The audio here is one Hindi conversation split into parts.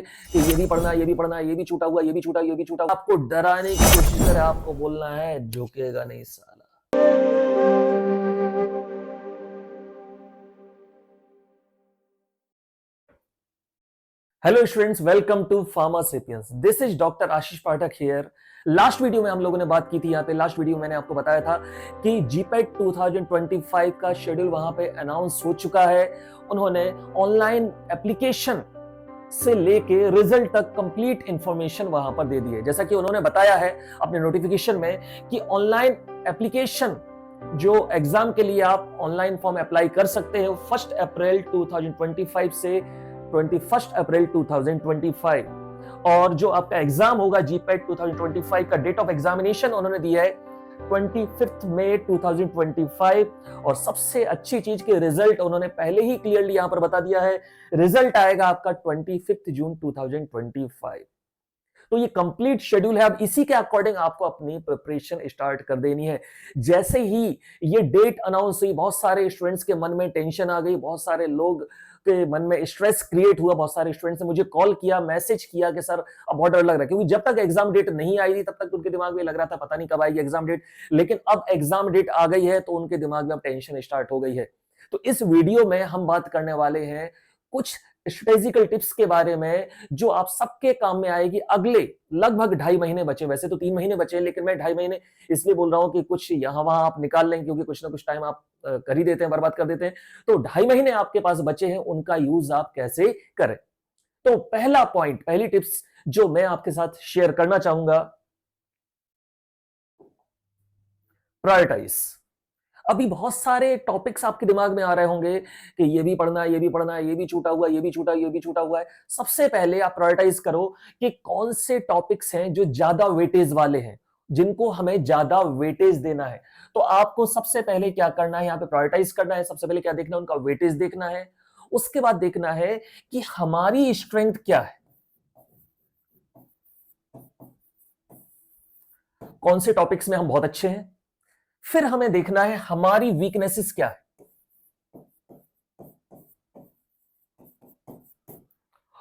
कि ये भी पढ़ना है, ये भी पढ़ना है, ये भी छूटा हुआ, ये भी छूटा, ये भी छूटा। आपको डराने की कोशिश करे, आपको बोलना है झुकेगा नहीं साला। Hello students, welcome to Pharma Sapiens. This is doctor Ashish Pathak here. Last video में हम लोगों ने बात की थी, यहाँ पे लास्ट वीडियो मैंने आपको बताया था कि जीपेट 2025 का शेड्यूल वहां पे अनाउंस हो चुका है। उन्होंने ऑनलाइन एप्लीकेशन से लेके रिजल्ट तक कंप्लीट इंफॉर्मेशन वहां पर दे दी है। जैसा कि उन्होंने बताया है अपने नोटिफिकेशन में कि ऑनलाइन एप्लीकेशन जो एग्जाम के लिए आप ऑनलाइन फॉर्म अप्लाई कर सकते हैं 1 अप्रैल 2025 से 21 अप्रैल 2025, और जो आपका एग्जाम होगा जीपेट 2025 का डेट ऑफ एग्जामिनेशन उन्होंने दिया है 25 मई 2025। और सबसे अच्छी चीज के रिजल्ट उन्होंने पहले ही क्लियरली यहां पर बता दिया है, रिजल्ट आएगा आपका 25 जून 2025। तो ये कंप्लीट शेड्यूल है। अब इसी के अकॉर्डिंग आपको अपनी प्रिपरेशन स्टार्ट कर देनी है। जैसे ही ये डेट अनाउंस हुई, बहुत सारे स्टूडेंट्स के मन में टेंशन आ गई, बहुत सारे लोग के मन में स्ट्रेस क्रिएट हुआ। बहुत सारे स्टूडेंट्स ने मुझे कॉल किया, मैसेज किया कि सर अब बहुत डर लग रहा है, क्योंकि जब तक एग्जाम डेट नहीं आई थी तब तक उनके दिमाग में लग रहा था पता नहीं कब आएगी एग्जाम डेट, लेकिन अब एग्जाम डेट आ गई है तो उनके दिमाग में अब टेंशन स्टार्ट हो गई है। तो इस वीडियो में हम बात करने वाले हैं कुछ स्ट्रेटेजिकल टिप्स के बारे में जो आप सबके काम में आएगी। अगले लगभग 2.5 महीने बचे, वैसे तो 3 महीने बचे, लेकिन मैं 2.5 महीने इसलिए बोल रहा हूं कि कुछ यहां वहां आप निकाल लें, क्योंकि कुछ ना कुछ टाइम आप कर ही देते हैं, बर्बाद कर देते हैं। तो 2.5 महीने आपके पास बचे हैं, उनका यूज आप कैसे करें। तो पहला पॉइंट, पहली टिप्स जो मैं आपके साथ शेयर करना चाहूंगा, प्रायोरिटाइज। अभी बहुत सारे टॉपिक्स आपके दिमाग में आ रहे होंगे कि ये भी पढ़ना है, ये भी पढ़ना है, ये भी छूटा हुआ, ये भी छूटा, ये भी छूटा हुआ है। सबसे पहले आप प्रायोरिटाइज करो कि कौन से टॉपिक्स हैं जो ज्यादा वेटेज वाले हैं, जिनको हमें ज्यादा वेटेज देना है। तो आपको सबसे पहले क्या करना है, यहां पे प्रायोरिटाइज करना है। सबसे पहले क्या देखना है, उनका वेटेज देखना है। उसके बाद देखना है कि हमारी स्ट्रेंथ क्या है, कौन से टॉपिक्स में हम बहुत अच्छे हैं। फिर हमें देखना है हमारी वीकनेसेस क्या है,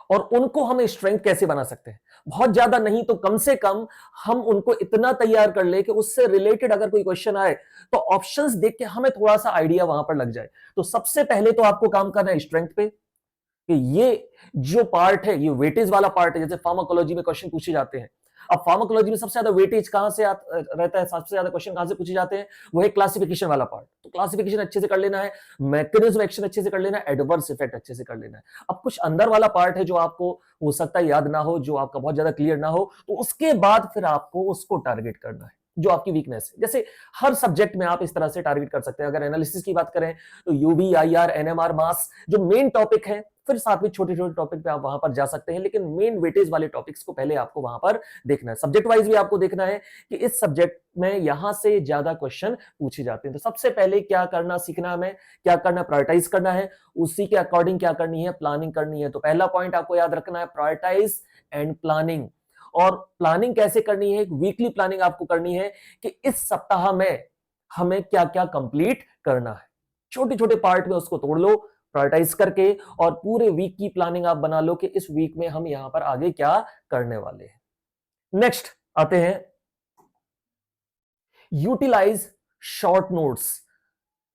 और उनको हम स्ट्रेंथ कैसे बना सकते हैं। बहुत ज्यादा नहीं तो कम से कम हम उनको इतना तैयार कर ले कि उससे रिलेटेड अगर कोई क्वेश्चन आए तो ऑप्शंस देख के हमें थोड़ा सा आइडिया वहां पर लग जाए। तो सबसे पहले तो आपको काम करना है स्ट्रेंथ पे, कि ये जो पार्ट है, ये वेटेज वाला पार्ट है। जैसे फार्माकोलॉजी में क्वेश्चन पूछे जाते हैं, अब फार्माकोलॉजी में सबसे ज्यादा वेटेज कहां से रहता है, सबसे ज्यादा क्वेश्चन कहां से पूछे जाते हैं, वो है क्लासिफिकेशन वाला पार्ट। तो क्लासिफिकेशन अच्छे से कर लेना है, मैकेनिज्म एक्शन अच्छे से कर लेना है, एडवर्स इफेक्ट अच्छे से कर लेना है। अब कुछ अंदर वाला पार्ट है जो आपको हो सकता है याद ना हो, जो आपका बहुत ज्यादा क्लियर ना हो, तो उसके बाद फिर आपको उसको टारगेट करना है जो आपकी वीकनेस है। जैसे हर सब्जेक्ट में आप इस तरह से टारगेट कर सकते हैं। अगर एनालिसिस की बात करें तो यूवी, आईआर, एनएमआर, मास जो मेन टॉपिक है, फिर साथ में छोटे छोटे टॉपिक पे आप वहां पर जा सकते हैं, लेकिन मेन वेटेज वाले टॉपिक्स को पहले आपको वहां पर देखना है। सब्जेक्ट वाइज भी आपको देखना है कि इस सब्जेक्ट में यहां से ज्यादा क्वेश्चन पूछे जाते हैं। तो सबसे पहले क्या करना सीखना, हमें क्या करना, प्रायोरिटाइज करना है। उसी के अकॉर्डिंग क्या करनी है, प्लानिंग करनी है। तो पहला पॉइंट आपको याद रखना है, प्रायोरिटाइज एंड प्लानिंग। और प्लानिंग कैसे करनी है, एक वीकली प्लानिंग आपको करनी है कि इस सप्ताह में हमें क्या क्या कंप्लीट करना है। छोटे छोटे पार्ट में उसको तोड़ लो प्रायोरिटाइज करके, और पूरे वीक की प्लानिंग आप बना लो कि इस वीक में हम यहां पर आगे क्या करने वाले हैं। नेक्स्ट आते हैं, यूटिलाइज शॉर्ट नोट्स।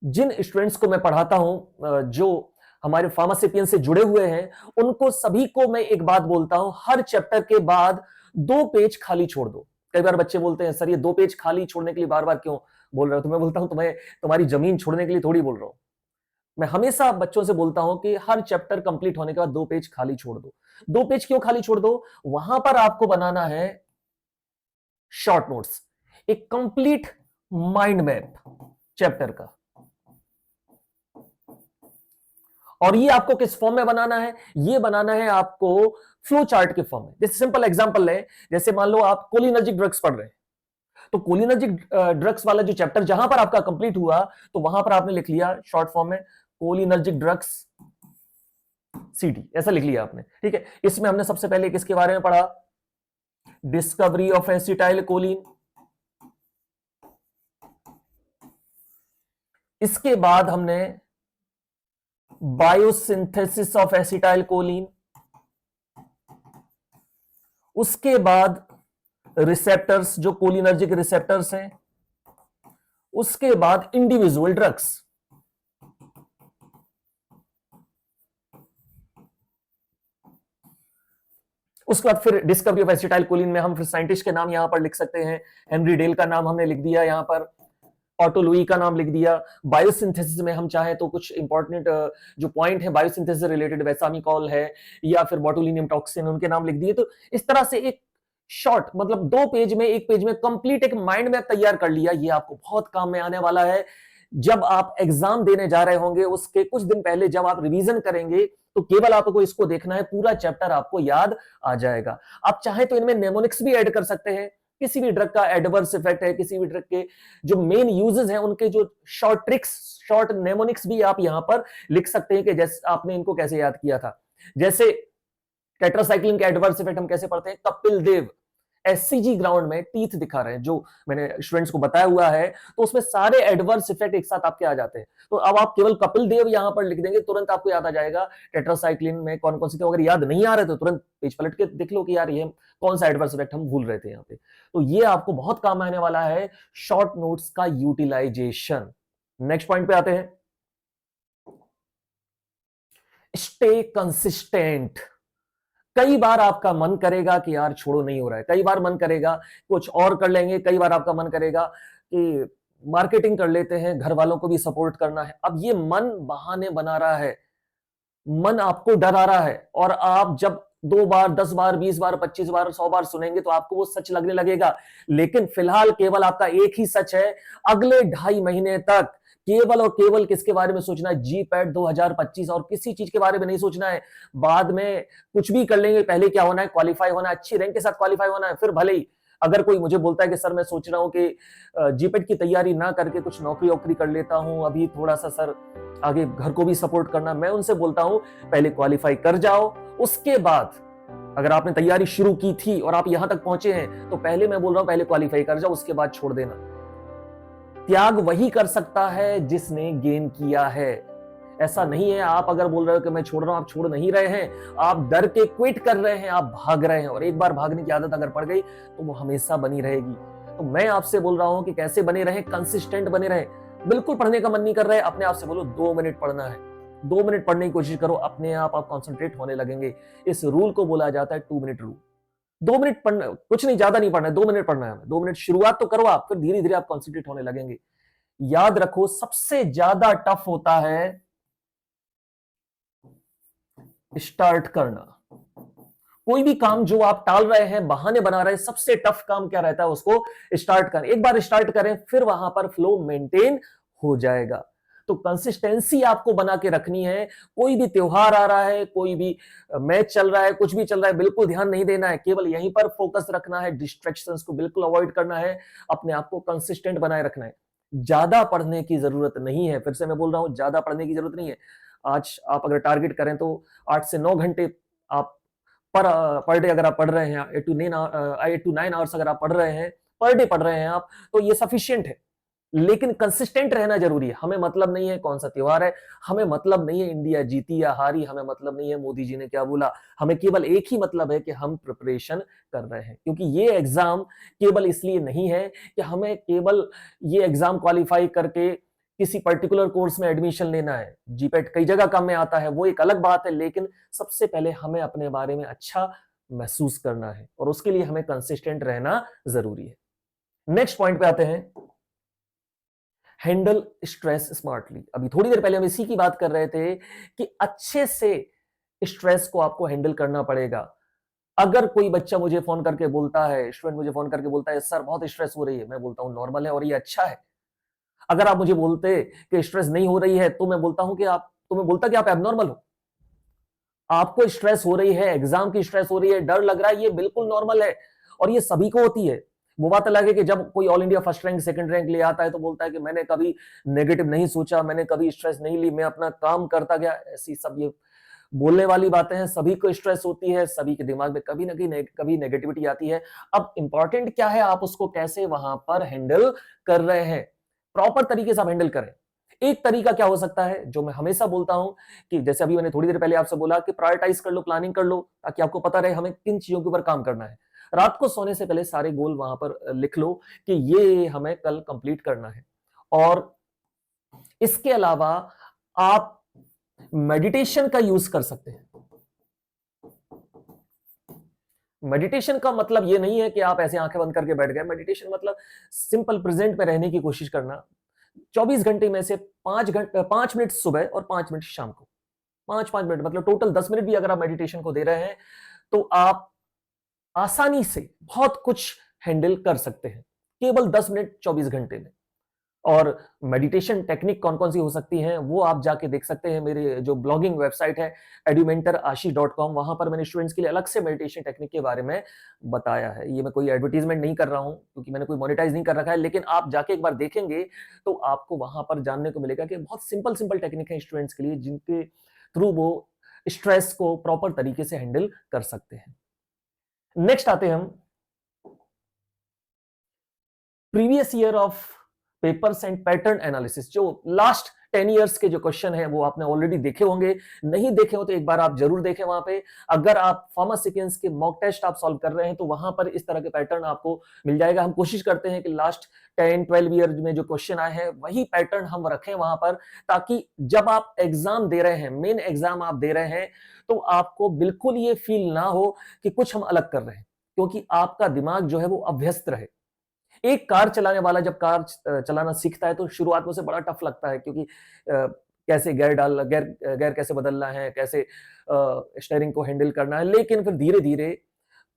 जिन स्टूडेंट्स को मैं पढ़ाता हूं, जो हमारे फार्मासिपियन से जुड़े हुए हैं, उनको सभी को मैं एक बात बोलता हूं, हर चैप्टर के बाद 2 पेज खाली छोड़ दो। कई बार बच्चे बोलते हैं सर ये 2 पेज खाली छोड़ने के लिए बार बार क्यों बोल रहे हो, तो मैं बोलता हूं तुम्हें तुम्हारी जमीन छोड़ने के लिए थोड़ी बोल रहा हूं। मैं हमेशा बच्चों से बोलता हूं कि हर चैप्टर कंप्लीट होने के बाद 2 पेज खाली छोड़ दो। 2 पेज क्यों खाली छोड़ दो, वहां पर आपको बनाना है शॉर्ट नोट्स, एक कंप्लीट माइंड मैप चैप्टर का। और ये आपको किस फॉर्म में बनाना है, ये बनाना है आपको फ्लो चार्ट के फॉर्म में। जैसे सिंपल एग्जांपल है, जैसे मान लो आप कोलिनर्जिक ड्रग्स पढ़ रहे हैं, तो कोलिनर्जिक ड्रग्स वाला जो चैप्टर जहां पर आपका कंप्लीट हुआ, तो वहां पर आपने लिख लिया शॉर्ट फॉर्म में कोलिनर्जिक ड्रग्स सीटी, ऐसा लिख लिया आपने। ठीक है, इसमें हमने सबसे पहले किसके बारे में पढ़ा, डिस्कवरी ऑफ एसिटाइल कोलिन। इसके बाद हमने बायोसिंथेसिस ऑफ एसिटाइल कोलिन। उसके बाद रिसेप्टर्स, जो कोलिनर्जिक रिसेप्टर्स हैं, उसके बाद इंडिविजुअल ड्रग्स। उसके बाद फिर डिस्कवरी ऑफ एसिटाइल कोलिन में हम फिर साइंटिस्ट के नाम यहां पर लिख सकते हैं। हेनरी डेल का नाम हमने लिख दिया यहां पर, ऑटो लुई का नाम लिख दिया। बायोसिंथेसिस में हम चाहें तो कुछ इंपॉर्टेंट जो पॉइंट है बायोसिंथेसिस से रिलेटेड, वेसामिकॉल है या फिर बोटुलिनियम टॉक्सिन, उनके नाम लिख दिए। तो इस तरह से एक शॉर्ट, मतलब 2 पेज में, 1 पेज में कंप्लीट एक माइंड मैप तैयार कर लिया। ये आपको बहुत काम में आने वाला है जब आप एग्जाम देने जा रहे होंगे। उसके कुछ दिन पहले जब आप रिवीजन करेंगे तो केवल आपको इसको देखना है, पूरा चैप्टर आपको याद आ जाएगा। आप चाहे तो इनमें नेमोनिक्स भी ऐड कर सकते हैं। किसी भी ड्रग का एडवर्स इफेक्ट है, किसी भी ड्रग के जो मेन यूजेस हैं, उनके जो शॉर्ट ट्रिक्स, शॉर्ट नेमोनिक्स भी आप यहां पर लिख सकते हैं कि जैसे आपने इनको कैसे याद किया था। जैसे टेट्रासाइक्लिन के एडवर्स इफेक्ट हम कैसे पढ़ते हैं, कपिल देव एससीजी ग्राउंड में टीथ दिखा रहे हैं, जो मैंने स्टूडेंट्स को बताया हुआ है, तो उसमें सारे एडवर्स इफेक्ट एक साथ आपके आ जाते हैं। तो अब आप केवल कपिल देव यहां पर लिख देंगे, तुरंत आपको याद आ जाएगा टेट्रासाइक्लिन में कौन कौन सी थी। अगर याद नहीं आ रहे तो तुरंत पेज पलट के देख लो कि यार ये कौन सा एडवर्स इफेक्ट हम भूल रहे थे यहाँ पे। तो ये आपको बहुत काम आने वाला है, शॉर्ट नोट्स का यूटिलाइजेशन। नेक्स्ट पॉइंट पे आते हैं, स्टे कंसिस्टेंट। कई बार आपका मन करेगा कि यार छोड़ो नहीं हो रहा है, कई बार मन करेगा कुछ और कर लेंगे, कई बार आपका मन करेगा कि मार्केटिंग कर लेते हैं, घर वालों को भी सपोर्ट करना है। अब ये मन बहाने बना रहा है, मन आपको डरा रहा है, और आप जब 2 बार, 10 बार, 20 बार, 25 बार, 100 बार सुनेंगे तो आपको वो सच लगने लगेगा। लेकिन फिलहाल केवल आपका एक ही सच है, अगले 2.5 महीने तक केवल और केवल किसके बारे में सोचना है, जी पैट 2025, और किसी चीज के बारे में नहीं सोचना है। बाद में कुछ भी कर लेंगे, पहले क्या होना है, क्वालिफाई होना है, अच्छी रैंक के साथ क्वालिफाई होना है। फिर भले ही अगर कोई मुझे बोलता है कि सर मैं सोच रहा हूं कि जीपेट की तैयारी ना करके कुछ नौकरी वोकरी कर लेता हूं, अभी थोड़ा सा सर आगे घर को भी सपोर्ट करना, मैं उनसे बोलता हूं पहले क्वालिफाई कर जाओ, उसके बाद अगर आपने तैयारी शुरू की थी और आप यहां तक पहुंचे हैं तो पहले मैं बोल रहा हूं पहले क्वालिफाई कर जाओ, उसके बाद छोड़ देना। त्याग वही कर सकता है जिसने गेन किया है। ऐसा नहीं है आप अगर बोल रहे हो कि मैं छोड़ रहा हूं, आप छोड़ नहीं रहे हैं, आप डर के क्विट कर रहे हैं, आप भाग रहे हैं, और एक बार भागने की आदत अगर पड़ गई तो वो हमेशा बनी रहेगी। तो मैं आपसे बोल रहा हूं कि कैसे बने रहे, कंसिस्टेंट बने रहे। बिल्कुल पढ़ने का मन नहीं कर रहा है, अपने आप से बोलो 2 मिनट पढ़ना है, 2 मिनट पढ़ने की कोशिश करो, अपने आप कॉन्सेंट्रेट होने लगेंगे। इस रूल को बोला जाता है 2 मिनट रूल। 2 मिनट पढ़ना, कुछ नहीं, ज्यादा नहीं पढ़ना है, 2 मिनट पढ़ना है। 2 मिनट शुरुआत तो करो आप, फिर धीरे धीरे आप कॉन्सेंट्रेट होने लगेंगे। याद रखो सबसे ज्यादा टफ होता है स्टार्ट करना। कोई भी काम जो आप टाल रहे हैं, बहाने बना रहे हैं, सबसे टफ काम क्या रहता है, उसको स्टार्ट करें। एक बार स्टार्ट करें फिर वहां पर फ्लो मेंटेन हो जाएगा। तो कंसिस्टेंसी आपको बना के रखनी है। कोई भी त्योहार आ रहा है, कोई भी मैच चल रहा है, कुछ भी चल रहा है, बिल्कुल ध्यान नहीं देना है, केवल यहीं पर फोकस रखना है, डिस्ट्रैक्शंस को बिल्कुल अवॉइड करना है, अपने आप को कंसिस्टेंट बनाए रखना है। ज्यादा पढ़ने की जरूरत नहीं है, फिर से मैं बोल रहा हूं, ज्यादा पढ़ने की जरूरत नहीं है। आज आप अगर टारगेट करें तो 8 से 9 घंटे आप पर डे अगर आप पढ़ रहे हैं, 8 to 9 आवर्स अगर आप पढ़ रहे हैं, पर डे पढ़ रहे हैं आप, तो ये सफिशियंट है। लेकिन कंसिस्टेंट रहना जरूरी है। हमें मतलब नहीं है कौन सा त्योहार है, हमें मतलब नहीं है इंडिया जीती या हारी, हमें मतलब नहीं है मोदी जी ने क्या बोला, हमें केवल एक ही मतलब है कि हम प्रिपरेशन कर रहे हैं। क्योंकि ये एग्जाम केवल इसलिए नहीं है कि हमें केवल ये एग्जाम क्वालिफाई करके किसी पर्टिकुलर कोर्स में एडमिशन लेना है। जीपेट कई जगह काम में आता है, वो एक अलग बात है, लेकिन सबसे पहले हमें अपने बारे में अच्छा महसूस करना है, और उसके लिए हमें कंसिस्टेंट रहना जरूरी है। नेक्स्ट पॉइंट पे आते हैं, हैंडल स्ट्रेस स्मार्टली। अभी थोड़ी देर पहले हम इसी की बात कर रहे थे कि अच्छे से स्ट्रेस को आपको हैंडल करना पड़ेगा। अगर कोई बच्चा मुझे फोन करके बोलता है, स्टूडेंट मुझे फोन करके बोलता है सर बहुत स्ट्रेस हो रही है, मैं बोलता हूं नॉर्मल है और ये अच्छा है। अगर आप मुझे बोलते कि स्ट्रेस नहीं हो रही है तो मैं बोलता हूं कि आप, तो मैं बोलता कि आप एबनॉर्मल हो। आपको स्ट्रेस हो रही है, एग्जाम की स्ट्रेस हो रही है, डर लग रहा है, ये बिल्कुल नॉर्मल है, और ये सभी को होती है। वो बात अलग है कि जब कोई all India first rank, second rank ले आता है तो बोलता है कि मैंने कभी नेगेटिव नहीं सोचा, मैंने कभी स्ट्रेस नहीं ली, मैं अपना काम करता गया। ऐसी सब ये बोलने वाली बातें हैं। सभी को स्ट्रेस होती है, सभी के दिमाग में कभी ना कभी नेगेटिविटी आती है। अब इंपॉर्टेंट क्या है, आप उसको कैसे वहां पर हैंडल कर रहे हैं, प्रॉपर तरीके से आप हैंडल करें। एक तरीका क्या हो सकता है, जो मैं हमेशा बोलता हूं, कि जैसे अभी मैंने थोड़ी देर पहले आपसे बोला कि प्रायोरिटाइज कर लो, प्लानिंग कर लो, ताकि आपको पता रहे हमें किन चीजों के ऊपर काम करना है। रात को सोने से पहले सारे गोल वहां पर लिख लो कि ये हमें कल कंप्लीट करना है। और इसके अलावा आप मेडिटेशन का यूज कर सकते हैं। मेडिटेशन का मतलब ये नहीं है कि आप ऐसे आंखें बंद करके बैठ गए। मेडिटेशन मतलब सिंपल प्रेजेंट में रहने की कोशिश करना। 24 घंटे में से 5 मिनट सुबह और 5 मिनट शाम को, 5-5 मिनट मतलब टोटल 10 मिनट भी अगर आप मेडिटेशन को दे रहे हैं तो आप आसानी से बहुत कुछ हैंडल कर सकते हैं केवल 10 मिनट 24 घंटे में। और मेडिटेशन टेक्निक कौन कौन सी हो सकती हैं वो आप जाके देख सकते हैं। मेरे जो ब्लॉगिंग वेबसाइट है edumentorashish.com, वहां पर मैंने स्टूडेंट्स के लिए अलग से मेडिटेशन टेक्निक के बारे में बताया है। ये मैं कोई एडवर्टीजमेंट नहीं कर रहा हूं क्योंकि मैंने कोई मोनेटाइज नहीं कर रखा है, लेकिन आप जाके एक बार देखेंगे तो आपको वहां पर जानने को मिलेगा कि बहुत सिंपल सिंपल टेक्निक है स्टूडेंट्स के लिए, जिनके थ्रू वो स्ट्रेस को प्रॉपर तरीके से हैंडल कर सकते हैं। नेक्स्ट आते हैं हम previous year of papers and pattern analysis. जो लास्ट 10 इयर्स के जो क्वेश्चन है वो आपने ऑलरेडी देखे होंगे, नहीं देखे हो तो एक बार आप जरूर देखें वहां पे। अगर आप फार्मासिकेंस के मॉक टेस्ट आप सॉल्व कर रहे हैं तो वहां पर इस तरह के पैटर्न आपको मिल जाएगा। हम कोशिश करते हैं कि लास्ट 10-12 ईयर में जो क्वेश्चन आए हैं वही पैटर्न हम रखें वहां पर, ताकि जब आप एग्जाम दे रहे हैं, मेन एग्जाम आप दे रहे हैं, तो आपको बिल्कुल ये फील ना हो कि कुछ हम अलग कर रहे हैं, क्योंकि आपका दिमाग जो है वो अभ्यस्त रहे। एक कार चलाने वाला जब कार चलाना सीखता है तो शुरुआत में उसे बड़ा टफ लगता है, क्योंकि कैसे गेयर कैसे बदलना है, कैसे स्टीयरिंग को हैंडल करना है। लेकिन फिर धीरे धीरे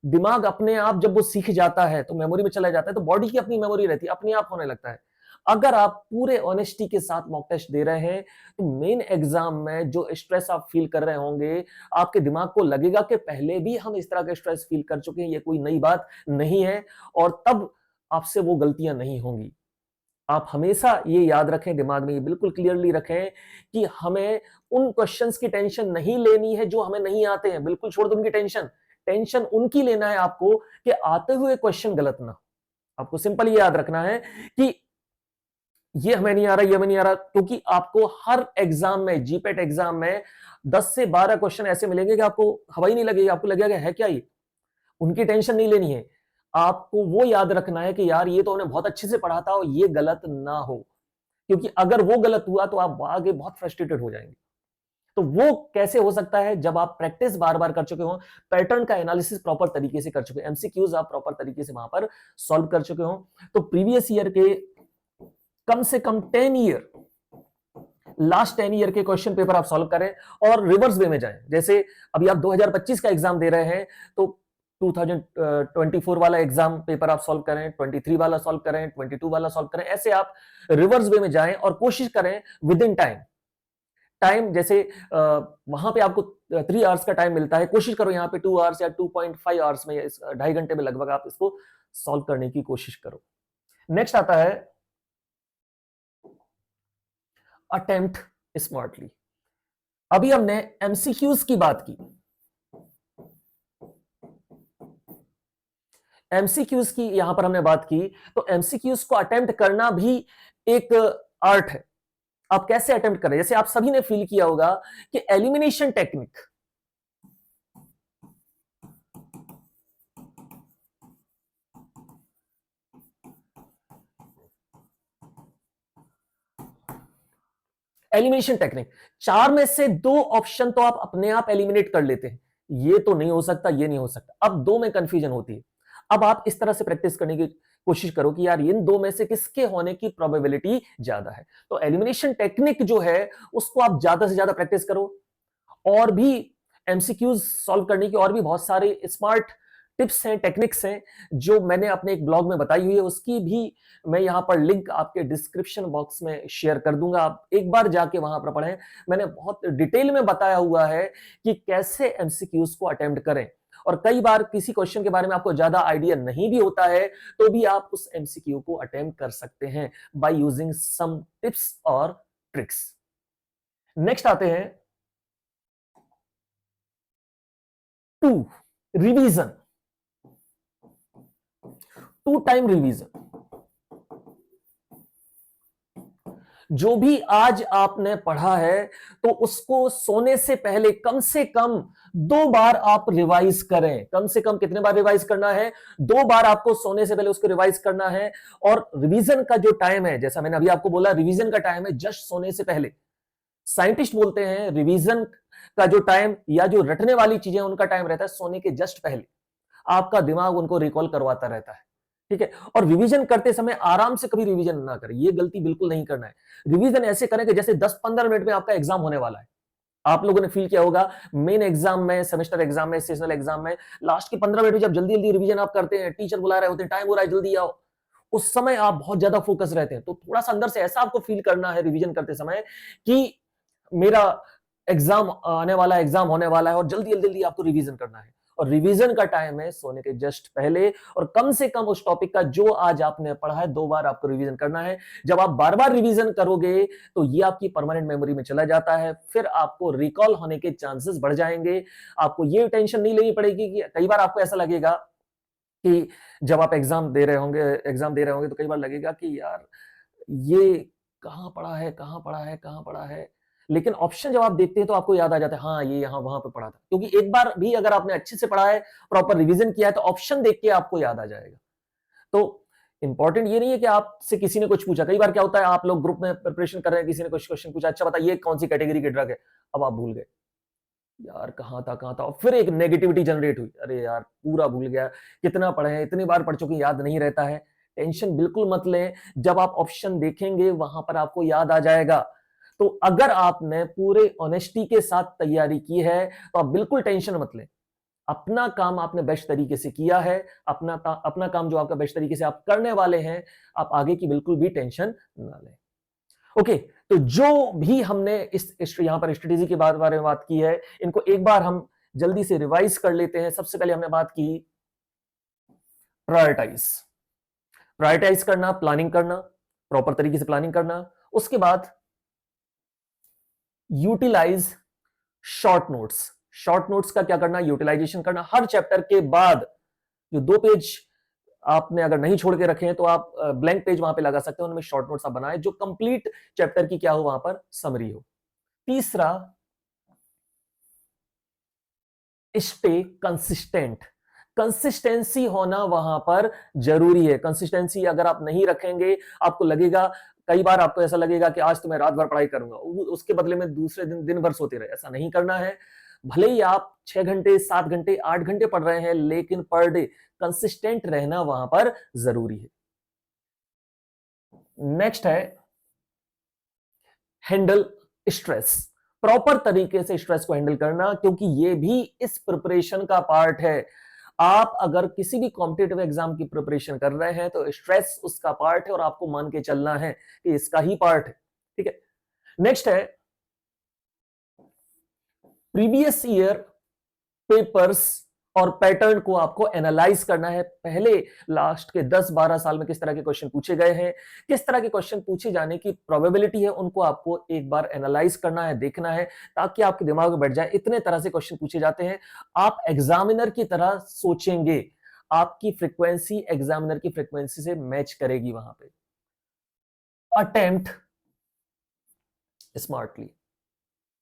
दिमाग अपने आप जब वो सीख जाता है तो मेमोरी में चला जाता है, तो बॉडी की अपनी मेमोरी रहती है, अपने आप होने लगता है। अगर आप पूरे ऑनेस्टी के साथ मॉक टेस्ट दे रहे हैं तो मेन एग्जाम में जो स्ट्रेस आप फील कर रहे होंगे, आपके दिमाग को लगेगा कि पहले भी हम इस तरह का स्ट्रेस फील कर चुके हैं, ये कोई नई बात नहीं है, और तब आपसे वो गलतियां नहीं होंगी। आप हमेशा ये याद रखें, दिमाग में ये बिल्कुल क्लियरली रखें कि हमें उन क्वेश्चंस की टेंशन नहीं लेनी है जो हमें नहीं आते हैं। बिल्कुल छोड़ दो उनकी टेंशन, टेंशन उनकी लेना है आपको कि आते हुए क्वेश्चन गलत ना हो। आपको सिंपल ये याद रखना है कि ये हमें नहीं आ रहा, ये हमें नहीं आ रहा, क्योंकि आपको हर एग्जाम में, जीपेट एग्जाम में 10 से 12 क्वेश्चन ऐसे मिलेंगे कि आपको हवा ही नहीं लगेगी, आपको लगेगा है क्या ये। उनकी टेंशन नहीं लेनी है, आपको वो याद रखना है कि यार ये तो उन्हें बहुत अच्छे से पढ़ा था और ये गलत ना हो, क्योंकि अगर वो गलत हुआ तो आप आगे बहुत फ्रस्ट्रेटेड हो जाएंगे। तो वो कैसे हो सकता है? जब आप प्रैक्टिस बार बार कर चुके हो, पैटर्न का एनालिसिस प्रॉपर तरीके से कर चुके हो, एमसीक्यूज आप प्रॉपर तरीके से वहां पर सॉल्व कर चुके हो, तो प्रीवियस ईयर के कम से कम 10 ईयर, लास्ट 10 ईयर के क्वेश्चन पेपर आप सॉल्व करें और रिवर्स वे में जाएं। जैसे अभी आप 2025 का एग्जाम दे रहे हैं तो 2024 वाला एग्जाम पेपर आप सॉल्व करें, 23 वाला सॉल्व करें, 22 वाला सॉल्व करें, ऐसे आप रिवर्स वे में जाएं और कोशिश करें विद इन टाइम जैसे वहां पे आपको 3 आवर्स का टाइम मिलता है, कोशिश करो यहाँ पे 2 आवर्स या 2.5 आवर्स में, 2.5 घंटे में लगभग आप इसको सॉल्व करने की कोशिश करो। नेक्स्ट आता है अटेम्प्ट स्मार्टली। अभी हमने एमसीक्यूज की बात की, एमसीक्यूज की यहां पर हमने बात की, तो एमसीक्यूज को अटेम्प्ट करना भी एक आर्ट है। आप कैसे अटेम्प्ट करें? जैसे आप सभी ने फील किया होगा कि एलिमिनेशन टेक्निक, एलिमिनेशन टेक्निक, 4 में से 2 ऑप्शन तो आप अपने आप एलिमिनेट कर लेते हैं, ये तो नहीं हो सकता, ये नहीं हो सकता, अब 2 में कंफ्यूजन होती है। अब आप इस तरह से प्रैक्टिस करने की कोशिश करो कि यार इन 2 में से किसके होने की प्रोबेबिलिटी ज्यादा है। तो एलिमिनेशन टेक्निक जो है उसको आप ज्यादा से ज्यादा प्रैक्टिस करो। और भी एमसीक्यूज सॉल्व करने की और भी बहुत सारे स्मार्ट टिप्स हैं, टेक्निक्स हैं, जो मैंने अपने एक ब्लॉग में बताई हुई है, उसकी भी मैं यहां पर लिंक आपके डिस्क्रिप्शन बॉक्स में शेयर कर दूंगा, आप एक बार जाके वहां पर पढ़ें। मैंने बहुत डिटेल में बताया हुआ है कि कैसे एमसीक्यूज को अटेम्प्ट करें, और कई बार किसी क्वेश्चन के बारे में आपको ज्यादा आइडिया नहीं भी होता है तो भी आप उस एमसीक्यू को अटेम्प्ट कर सकते हैं बाय यूजिंग सम टिप्स और ट्रिक्स। नेक्स्ट आते हैं टू रिवीजन, 2 टाइम रिवीजन। जो भी आज आपने पढ़ा है तो उसको सोने से पहले कम से कम 2 बार आप रिवाइज करें। कम से कम कितने बार रिवाइज करना है? 2 बार आपको सोने से पहले उसको रिवाइज करना है। और रिवीजन का जो टाइम है, जैसा मैंने अभी आपको बोला, रिवीजन का टाइम है जस्ट सोने से पहले। साइंटिस्ट बोलते हैं रिवीजन का जो टाइम या जो रटने वाली चीजें उनका टाइम रहता है सोने के जस्ट पहले। आपका दिमाग उनको रिकॉल करवाता रहता है, ठीक है। और रिवीजन करते समय आराम से कभी रिवीजन ना करें, ये गलती बिल्कुल नहीं करना है। रिवीजन ऐसे करें कि जैसे 10-15 मिनट में आपका एग्जाम होने वाला है। आप लोगों ने फील किया होगा मेन एग्जाम में, सेमेस्टर एग्जाम में, सेशनल एग्जाम में, लास्ट के 15 मिनट में जब जल्दी जल्दी रिवीजन आप करते हैं, टीचर बुला रहे होते हैं, टाइम हो रहा है, जल्दी आओ, उस समय आप बहुत ज्यादा फोकस रहते हैं। तो थोड़ा सा अंदर से ऐसा आपको फील करना है रिवीजन करते समय कि मेरा एग्जाम आने वाला है, एग्जाम होने वाला है, और जल्दी जल्दी जल्दी आपको रिवीजन करना है। और रिवीजन का टाइम है सोने के जस्ट पहले, और कम से कम उस टॉपिक का जो आज आपने पढ़ा है 2 बार आपको रिवीजन करना है। जब आप बार बार रिवीजन करोगे तो ये आपकी परमानेंट मेमोरी में चला जाता है, फिर आपको रिकॉल होने के चांसेस बढ़ जाएंगे। आपको ये टेंशन नहीं लेनी पड़ेगी कि कई बार आपको ऐसा लगेगा कि जब आप एग्जाम दे रहे होंगे तो कई बार लगेगा कि यार ये कहाँ पढ़ा है, कहाँ पढ़ा है, कहाँ पढ़ा है। लेकिन ऑप्शन जब आप देखते हैं तो आपको याद आ जाता है, हाँ ये यहाँ वहां पे पढ़ा था। क्योंकि एक बार भी अगर आपने अच्छे से पढ़ा है, प्रॉपर रिवीजन किया है, तो ऑप्शन देख के आपको याद आ जाएगा। तो इंपॉर्टेंट ये नहीं है कि आपसे किसी ने कुछ पूछा। कई बार क्या होता है, आप लोग ग्रुप में प्रिपरेशन कर रहे हैं, किसी ने कुछ क्वेश्चन पूछा, अच्छा बता ये कौन सी कैटेगरी के ड्रग है, अब आप भूल गए यार कहाँ था, और फिर एक नेगेटिविटी जनरेट हुई, अरे यार पूरा भूल गया, कितना पढ़े हैं, इतनी बार पढ़ चुके, याद नहीं रहता है। टेंशन बिल्कुल मत लें, जब आप ऑप्शन देखेंगे वहां पर आपको याद आ जाएगा। तो अगर आपने पूरे ऑनेस्टी के साथ तैयारी की है तो आप बिल्कुल टेंशन मत लें। अपना काम आपने बेस्ट तरीके से किया है, अपना काम जो आपका बेस्ट तरीके से आप करने वाले हैं, आप आगे की बिल्कुल भी टेंशन ना लें। ओके, तो जो भी हमने इस यहां पर स्ट्रेटेजी के बारे में बात की है, इनको एक बार हम जल्दी से रिवाइज कर लेते हैं। सबसे पहले हमने बात की प्रायोरिटाइज। प्रायोरिटाइज करना, प्लानिंग करना, प्रॉपर तरीके से प्लानिंग करना। उसके बाद utilise short notes. Short notes का क्या करना, यूटिलाइजेशन करना। हर चैप्टर के बाद जो 2 पेज आपने अगर नहीं छोड़ के रखे हैं तो आप ब्लैंक पेज वहां पे लगा सकते हैं, उनमें शॉर्ट नोट्स आप बनाएं जो कंप्लीट चैप्टर की क्या हो, वहां पर समरी हो। तीसरा, स्टे कंसिस्टेंट। कंसिस्टेंसी होना वहां पर जरूरी है। कंसिस्टेंसी अगर आप नहीं रखेंगे, आपको लगेगा, कई बार आपको ऐसा लगेगा कि आज तो मैं रात भर पढ़ाई करूंगा, उसके बदले में दूसरे दिन दिन भर सोते रहे। ऐसा नहीं करना है। भले ही आप 6 घंटे, 7 घंटे, 8 घंटे पढ़ रहे हैं, लेकिन पर डे कंसिस्टेंट रहना वहां पर जरूरी है। नेक्स्ट है हैंडल स्ट्रेस। प्रॉपर तरीके से स्ट्रेस को हैंडल करना, क्योंकि ये भी इस प्रिपरेशन का पार्ट है। आप अगर किसी भी कॉम्पिटिटिव एग्जाम की प्रिपरेशन कर रहे हैं तो स्ट्रेस उसका पार्ट है, और आपको मान के चलना है कि इसका ही पार्ट है, ठीक है। नेक्स्ट है प्रीवियस ईयर पेपर्स और पैटर्न को आपको एनालाइज करना है। पहले लास्ट के 10-12 साल में किस तरह के क्वेश्चन पूछे गए हैं, किस तरह के क्वेश्चन पूछे जाने की प्रोबेबिलिटी है, उनको आपको एक बार एनालाइज करना है, देखना है, ताकि आपके दिमाग में बैठ जाए इतने तरह से क्वेश्चन पूछे जाते हैं। आप एग्जामिनर की तरह सोचेंगे, आपकी फ्रीक्वेंसी एग्जामिनर की फ्रीक्वेंसी से मैच करेगी वहां पे। Attempt smartly.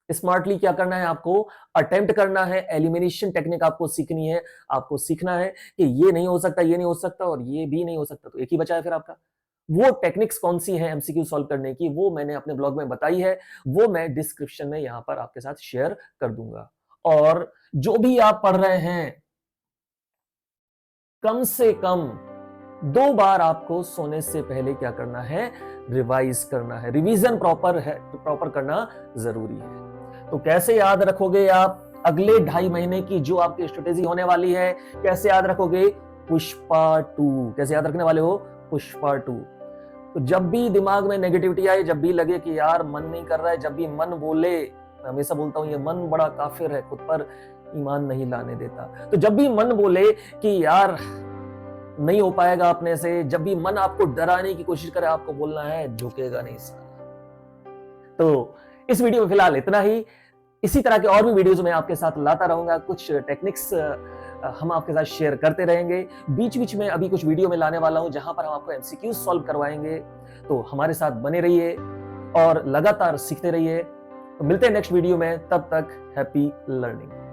स्मार्टली क्या करना है, आपको अटेम्प्ट करना है। एलिमिनेशन टेक्निक आपको सीखनी है। आपको सीखना है कि ये नहीं हो सकता, ये नहीं हो सकता, और ये भी नहीं हो सकता, तो एक ही बचा है फिर आपका। वो टेक्निक्स कौन सी है एमसीक्यू सॉल्व करने की, वो मैंने अपने ब्लॉग में बताई है, वो मैं डिस्क्रिप्शन में यहां पर आपके साथ शेयर कर दूंगा। और जो भी आप पढ़ रहे हैं, कम से कम 2 बार आपको सोने से पहले क्या करना है, रिवाइज करना है। रिवीजन प्रॉपर करना जरूरी है। तो कैसे याद रखोगे आप अगले 2.5 महीने की जो आपकी स्ट्रेटेजी होने वाली है, कैसे याद रखोगे? पुष्पा 2। कैसे याद रखने वाले हो? पुष्पा 2। तो जब भी दिमाग में नेगेटिविटी आए, जब भी लगे कि यार मन नहीं कर रहा है, जब भी मन बोले, मैं हमेशा बोलता हूं ये मन बड़ा काफिर है, खुद पर ईमान नहीं लाने देता। तो जब भी मन बोले कि यार नहीं हो पाएगा अपने से, जब भी मन आपको डराने की कोशिश करे, आपको बोलना है झुकेगा नहीं साला। तो इस वीडियो में फिलहाल इतना ही। इसी तरह के और भी वीडियोस मैं आपके साथ लाता रहूंगा। कुछ टेक्निक्स हम आपके साथ शेयर करते रहेंगे। बीच बीच में अभी कुछ वीडियो में लाने वाला हूं जहां पर हम आपको एमसीक्यू सॉल्व करवाएंगे। तो हमारे साथ बने रहिए। और लगातार सीखते रहिए। तो मिलते हैं नेक्स्ट वीडियो में, तब तक हैप्पी लर्निंग।